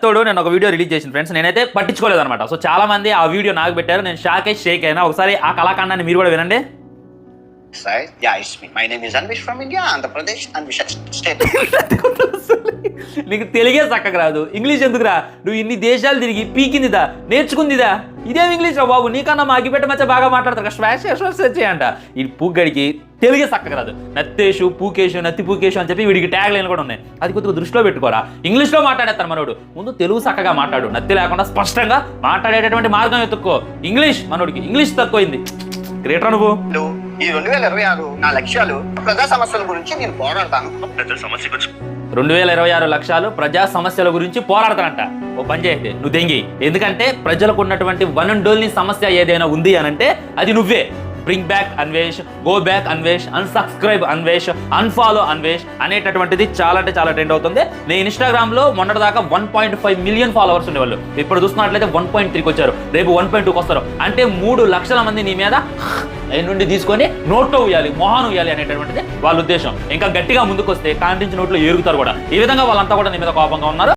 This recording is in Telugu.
నత్తోడు నేను ఒక వీడియో రిలీజ్ చేసిన ఫ్రెండ్స్, నేనైతే పట్టించుకోలేదు అనమాట. సో చాలా మంది ఆ వీడియో నాకు పెట్టారు, నేను షేక్ అయినా. ఒకసారి ఆ కళాఖండాన్ని మీరు కూడా వినండి. Right? Yeah, it's me. My name is Anvish from India, Andhra Pradesh, Anvish state. నీకు తెలుగే చక్కగా రాదు, ఇంగ్లీష్ ఎందుకురా? నువ్వు ఇన్ని దేశాలు తిరిగి పీకిందిదా, నేర్చుకుందిదా? ఇదేం ఇంగ్లీష్ రా బాబు, నీకన్నా మా అగ్గిపెట్ట మధ్య బాగా మాట్లాడతారు. శ్వాస అంట. ఈ పూగడికి తెలుగే చక్కగా రాదు. నత్తేషు, పూకేషు, నత్తి పూకేషు అని చెప్పి వీడికి ట్యాగ్ లైన్లు కూడా ఉన్నాయి. అది కొద్దిగా దృష్టిలో పెట్టుకోరా. ఇంగ్లీష్లో మాట్లాడేస్తాను మనోడు, ముందు తెలుగు చక్కగా మాట్లాడు. నత్తి లేకుండా స్పష్టంగా మాట్లాడేటటువంటి మార్గం ఎత్తుక్కో. ఇంగ్లీష్ మనోడికి ఇంగ్లీష్ తక్కువైంది. గ్రేటర్ నువ్వు. ఈ 2026 నా లక్ష్యాలు ప్రజా సమస్యల గురించి నేను పోరాడతాను. 2026 లక్ష్యాలు ప్రజా సమస్యల గురించి పోరాడతానంట. ఓ పని చేయండి, నువ్వు దెంగి. ఎందుకంటే ప్రజలకు ఉన్నటువంటి వన్ అండ్ ఓన్లీ సమస్య ఏదైనా ఉంది అని అంటే అది నువ్వే. Bring back Anvesh, go back Anvesh, unsubscribe Anvesh, unfollow Anvesh అనేటటువంటిది చాలా అంటే చాలా ట్రెండ్ అవుతుంది. నేను ఇన్స్టాగ్రామ్లో మొన్నటిదాకా 1.5 మిలియన్ ఫాలోవర్స్ ఉండేవాళ్ళు. ఇప్పుడు చూస్తున్నట్లయితే 1.3కి వచ్చారు, రేపు 1.2కి వస్తారు. అంటే 3 లక్షల మంది నీ మీద నుండి తీసుకొని నోట్లో ఉయ్యాలి, మొహాన్ ఉయ్యాలి అనేటటువంటిది వాళ్ళ ఉద్దేశం. ఇంకా గట్టిగా ముందుకు వస్తే కాంటించి నోట్లో ఏరుగుతారు కూడా. ఈ విధంగా వాళ్ళంతా కూడా నీ మీద కోపంగా ఉన్నారు.